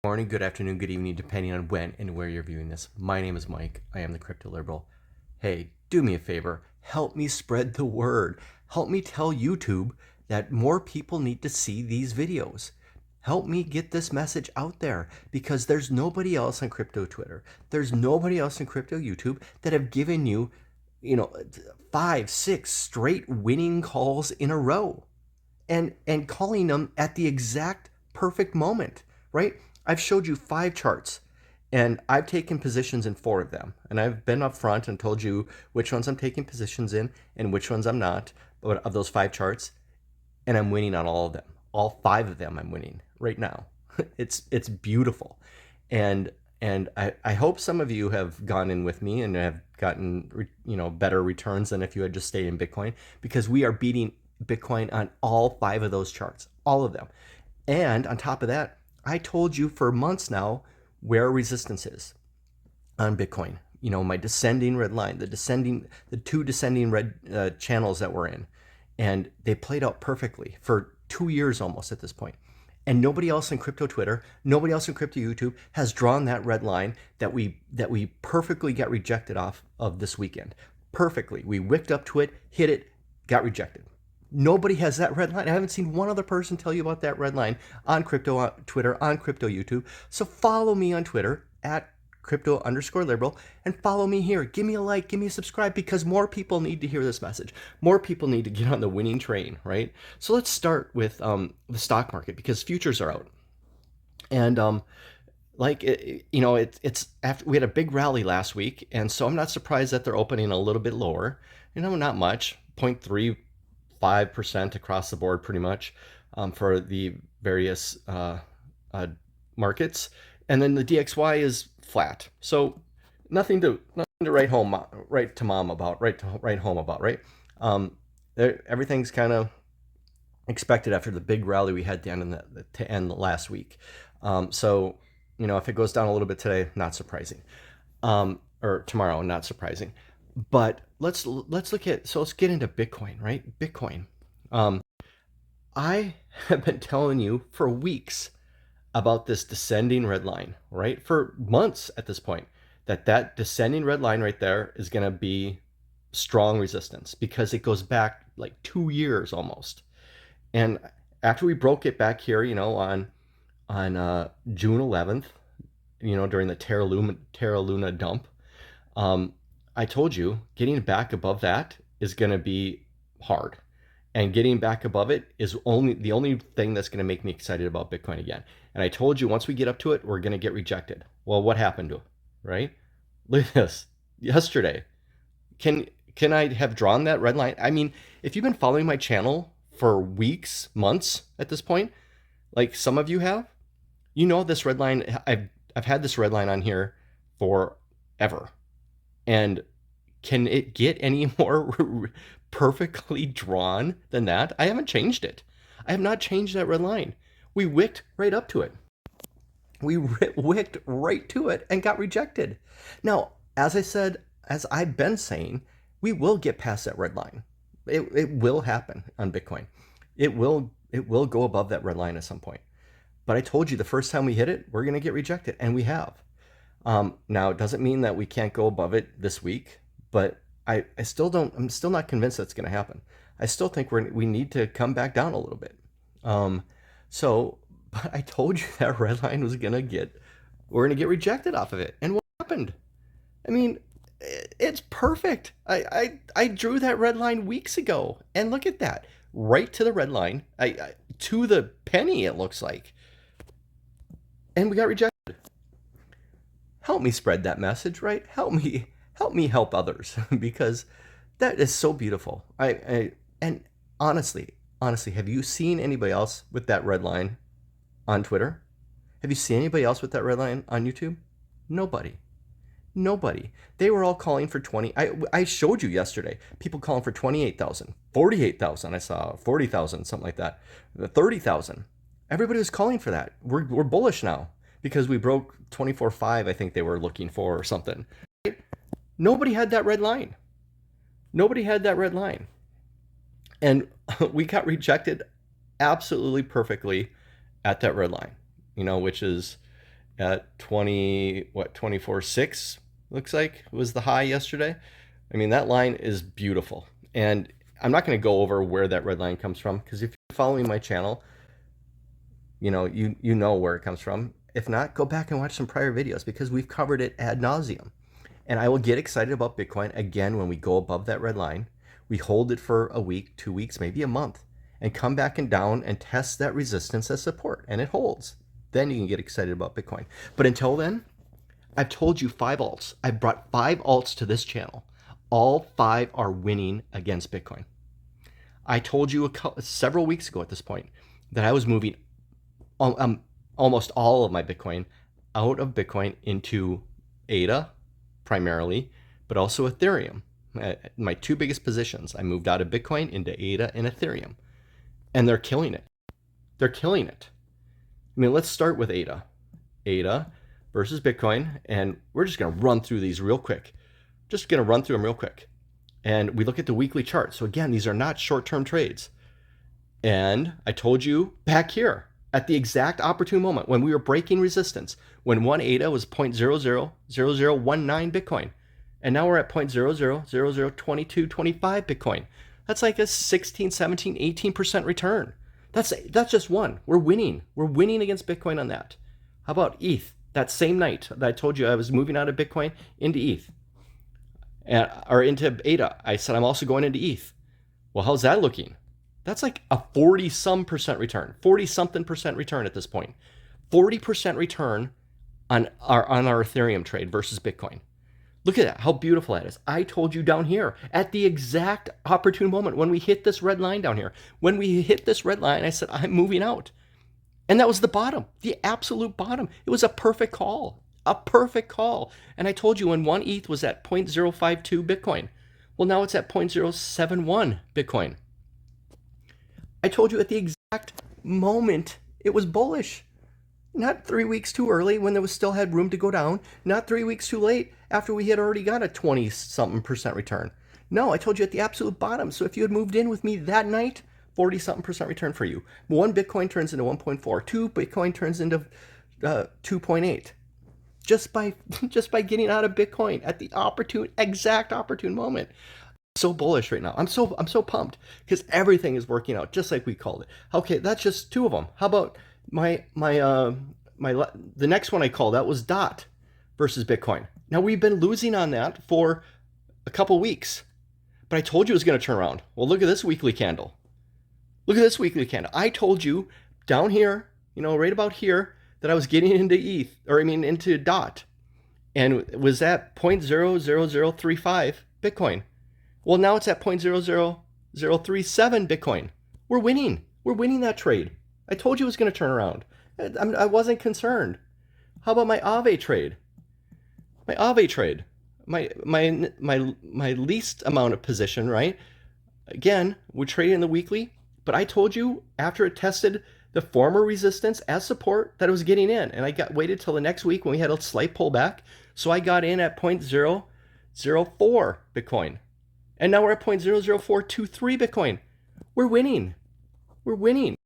Morning, good afternoon, good evening, depending on when and where you're viewing this. My name is Mike. I am the Crypto Liberal. Hey, do me a favor. Help me spread the word. Help me tell YouTube that more people need to see these videos. Help me get this message out there because there's nobody else on crypto Twitter. There's nobody else on crypto YouTube that have given you, 5, 6 straight winning calls in a row and calling them at the exact perfect moment, right? I've showed you 5 charts and I've taken positions in 4 of them. And I've been up front and told you which ones I'm taking positions in and which ones I'm not of those 5 charts. And I'm winning on all of them. All 5 of them I'm winning right now. It's beautiful. And I hope some of you have gone in with me and have gotten better returns than if you had just stayed in Bitcoin, because we are beating Bitcoin on all 5 of those charts, all of them. And on top of that, I told you for months now where resistance is on Bitcoin. My descending red line, the 2 descending red channels that we're in, and they played out perfectly for 2 years almost at this point. And nobody else in crypto Twitter, nobody else in crypto YouTube has drawn that red line that we perfectly got rejected off of this weekend. Perfectly. We wicked up to it, hit it, got rejected. Nobody has that red line. I haven't seen one other person tell you about that red line on crypto Twitter, on crypto YouTube. So follow me on Twitter at crypto_liberal and follow me here. Give me a like, give me a subscribe, because more people need to hear this message. More people need to get on the winning train, right? So let's start with the stock market, because futures are out. And it's after we had a big rally last week, and so I'm not surprised that they're opening a little bit lower. Not much, 0.35% across the board, pretty much, for the various markets. And then the DXY is flat, so nothing to write home about, right? Everything's kind of expected after the big rally we had to end last week. So if it goes down a little bit today, not surprising, or tomorrow, not surprising. But let's get into Bitcoin, right? Bitcoin. I have been telling you for weeks about this descending red line, right? For months at this point, that descending red line right there is going to be strong resistance, because it goes back like 2 years almost. And after we broke it back here, on June 11th, during the Terra Luna dump, I told you getting back above that is going to be hard. And getting back above it is the only thing that's going to make me excited about Bitcoin again. And I told you once we get up to it, we're going to get rejected. Well, what happened to it, right? Look at this. Yesterday, can I have drawn that red line? I mean, if you've been following my channel for weeks, months at this point, like some of you have, this red line, I've had this red line on here forever. And can it get any more perfectly drawn than that? I haven't changed it. I have not changed that red line. We wicked right up to it. We wicked right to it and got rejected. Now, as I said, as I've been saying, we will get past that red line. It will happen on Bitcoin. It will go above that red line at some point. But I told you the first time we hit it, we're going to get rejected, and we have. Now, it doesn't mean that we can't go above it this week, but I'm still not convinced that's going to happen. I still think we need to come back down a little bit. But I told you that red line we're going to get rejected off of it. And what happened? I mean, it's perfect. I drew that red line weeks ago, and look at that. Right to the red line, to the penny, it looks like. And we got rejected. Help me spread that message, right? Help me help others, because that is so beautiful. And honestly, have you seen anybody else with that red line on Twitter? Have you seen anybody else with that red line on YouTube? Nobody. They were all calling for 20. I showed you yesterday, people calling for 28,000, 48,000. I saw 40,000, something like that, 30,000. Everybody was calling for that. We're bullish now because we broke 24.5. I think they were looking for, or something. Nobody had that red line. And we got rejected absolutely perfectly at that red line, which is at 24.6 looks like was the high yesterday. I mean, that line is beautiful. And I'm not going to go over where that red line comes from, because if you're following my channel, you know where it comes from. If not, go back and watch some prior videos, because we've covered it ad nauseum. And I will get excited about Bitcoin again when we go above that red line. We hold it for a week, 2 weeks, maybe a month, and come back and down and test that resistance as support, and it holds. Then you can get excited about Bitcoin. But until then, I've told you 5 alts. I brought 5 alts to this channel. All 5 are winning against Bitcoin. I told you several weeks ago at this point that I was moving almost all of my Bitcoin out of Bitcoin into ADA primarily, but also Ethereum. My 2 biggest positions, I moved out of Bitcoin into ADA and Ethereum. And they're killing it. They're killing it. I mean, let's start with ADA. ADA versus Bitcoin, and we're just going to run through these real quick. Just going to run through them real quick. And we look at the weekly chart. So again, these are not short-term trades. And I told you back here at the exact opportune moment when we were breaking resistance, when one ADA was 0.000019 Bitcoin, and now we're at 0.00002225 Bitcoin. That's like a 16, 17, 18% return. That's just one. We're winning. We're winning against Bitcoin on that. How about ETH? That same night that I told you I was moving out of Bitcoin into ETH, or into ADA, I said I'm also going into ETH. Well, how's that looking? That's like a 40-some% return, 40-something% return at this point. 40% return on our Ethereum trade versus Bitcoin. Look at that, how beautiful that is. I told you down here at the exact opportune moment when we hit this red line down here. When we hit this red line, I said, I'm moving out. And that was the bottom, the absolute bottom. It was a perfect call, a perfect call. And I told you when one ETH was at 0.052 Bitcoin. Well, now it's at 0.071 Bitcoin. I told you at the exact moment it was bullish. Not 3 weeks too early when there was still had room to go down. Not 3 weeks too late after we had already got a 20-something% return. No, I told you at the absolute bottom. So if you had moved in with me that night, 40-something% return for you. 1 Bitcoin turns into 1.4. 2 Bitcoin turns into 2.8. Just by getting out of Bitcoin at the exact opportune moment. So bullish right now. I'm so pumped because everything is working out just like we called it. Okay, that's just 2 of them. How about the next one I called out was DOT versus Bitcoin. Now we've been losing on that for a couple weeks, but I told you it was going to turn around. Well, look at this weekly candle. Look at this weekly candle. I told you down here, right about here, that I was getting into into DOT, and it was at 0.00035 Bitcoin. Well, now it's at 0.00037 Bitcoin. We're winning. We're winning that trade. I told you it was going to turn around. I wasn't concerned. How about my AAVE trade? My AAVE trade. My least amount of position, right? Again, we're trading in the weekly, but I told you after it tested the former resistance as support that it was getting in, and I waited till the next week when we had a slight pullback, so I got in at 0.004 Bitcoin. And now we're at 0.00423 Bitcoin. We're winning. We're winning.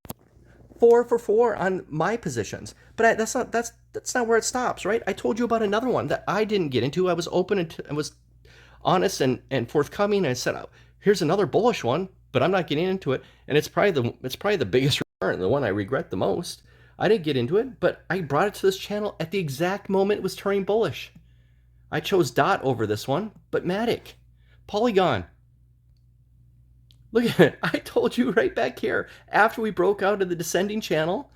4 for 4 on my positions. But that's not where it stops, right? I told you about another one that I didn't get into. I was open and was honest and forthcoming. I said, oh, here's another bullish one, but I'm not getting into it. And it's probably the biggest return, the one I regret the most. I didn't get into it, but I brought it to this channel at the exact moment it was turning bullish. I chose DOT over this one, but Matic. Polygon. Look at it. I told you right back here after we broke out of the descending channel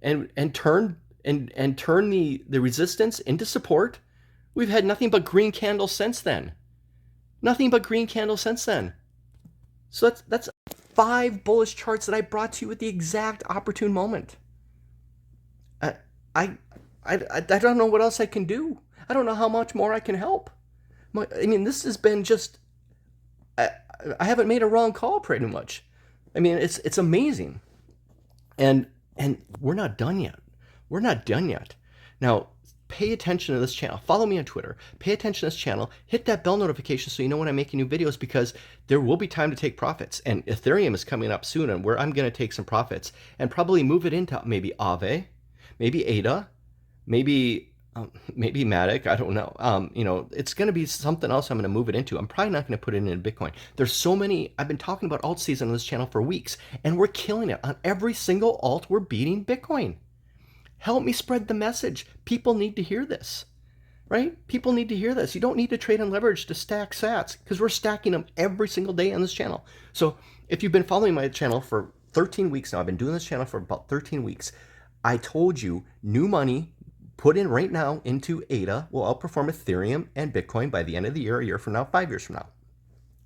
and turned the resistance into support, we've had nothing but green candles since then. Nothing but green candles since then. So that's 5 bullish charts that I brought to you at the exact opportune moment. I don't know what else I can do. I don't know how much more I can help. This has been just I haven't made a wrong call pretty much. It's amazing. And we're not done yet. We're not done yet. Now, pay attention to this channel. Follow me on Twitter. Pay attention to this channel. Hit that bell notification so you know when I'm making new videos, because there will be time to take profits. And Ethereum is coming up soon, and where I'm going to take some profits and probably move it into maybe AAVE, maybe ADA, maybe Matic, I don't know. It's going to be something else I'm going to move it into. I'm probably not going to put it in Bitcoin. There's so many. I've been talking about alt season on this channel for weeks, and we're killing it on every single alt. We're beating Bitcoin. Help me spread the message. People need to hear this, right? People need to hear this. You don't need to trade and leverage to stack sats, because we're stacking them every single day on this channel. So if you've been following my channel for 13 weeks now, I've been doing this channel for about 13 weeks. I told you new money put in right now into ADA will outperform Ethereum and Bitcoin by the end of the year, a year from now, 5 years from now.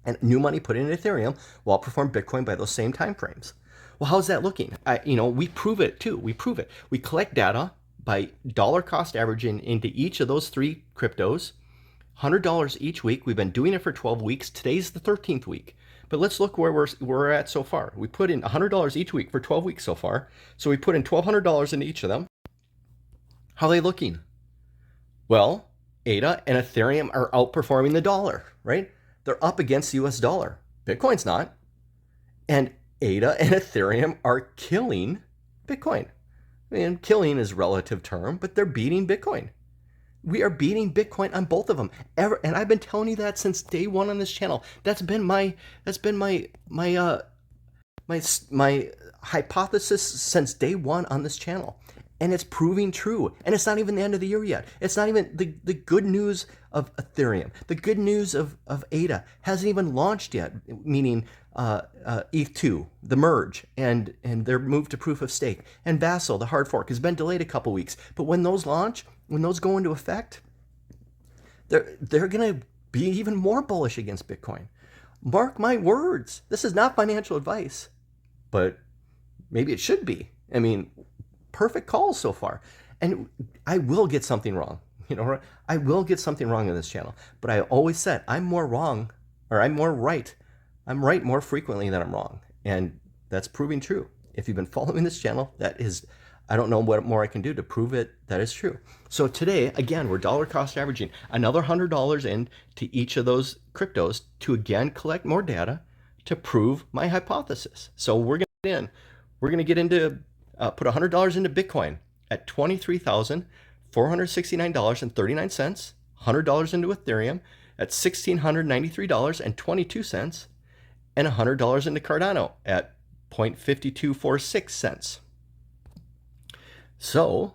And new money put in Ethereum will outperform Bitcoin by those same time frames. Well, how's that looking? We prove it too. We prove it. We collect data by dollar cost averaging into each of those three cryptos, $100 each week. We've been doing it for 12 weeks. Today's the 13th week. But let's look where we're at so far. We put in $100 each week for 12 weeks so far. So we put in $1,200 into each of them. How are they looking? Well, ADA and Ethereum are outperforming the dollar, right? They're up against the US dollar. Bitcoin's not. And ADA and Ethereum are killing Bitcoin. I mean, killing is a relative term, but they're beating Bitcoin. We are beating Bitcoin on both of them. And I've been telling you that since day one on this channel. That's been my hypothesis since day one on this channel. And it's proving true. And it's not even the end of the year yet. It's not even the good news of Ethereum. The good news of ADA hasn't even launched yet, meaning ETH2, the merge, and their move to proof of stake. And Vassal, the hard fork, has been delayed a couple weeks. But when those launch, when those go into effect, they're going to be even more bullish against Bitcoin. Mark my words. This is not financial advice, but maybe it should be. I mean, perfect calls so far. And I will get something wrong. I will get something wrong in this channel. But I always said I'm more wrong, or I'm more right. I'm right more frequently than I'm wrong. And that's proving true. If you've been following this channel, that is, I don't know what more I can do to prove it that is true. So today, again, we're dollar cost averaging another $100 into each of those cryptos to again collect more data to prove my hypothesis. So we're going to get into put $100 into Bitcoin at $23,469.39, $100 into Ethereum at $1,693.22, and $100 into Cardano at 0.5246 cents. So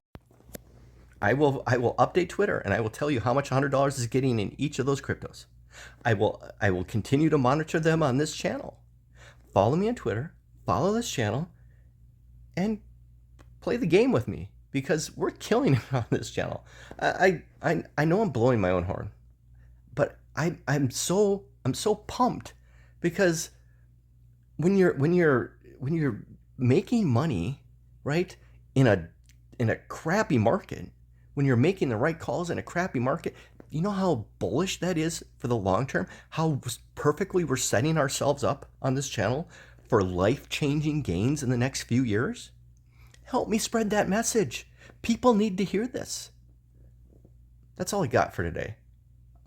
I will update Twitter and I will tell you how much $100 is getting in each of those cryptos. I will continue to monitor them on this channel. Follow me on Twitter, follow this channel, and play the game with me, because we're killing it on this channel. I know I'm blowing my own horn, but I'm so pumped, because when you're making money, right, in a crappy market, when you're making the right calls in a crappy market, you know how bullish that is for the long term? How perfectly we're setting ourselves up on this channel for life-changing gains in the next few years? Help me spread that message. People need to hear this. That's all I got for today.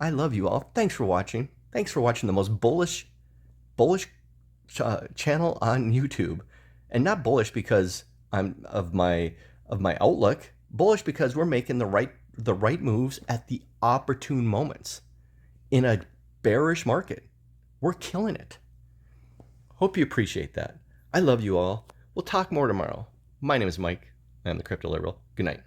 I love you all. Thanks for watching. Thanks for watching the most bullish channel on YouTube. And not bullish because I'm of my outlook. Bullish because we're making the right moves at the opportune moments in a bearish market. We're killing it. Hope you appreciate that. I love you all. We'll talk more tomorrow. My name is Mike. I'm the Crypto Liberal. Good night.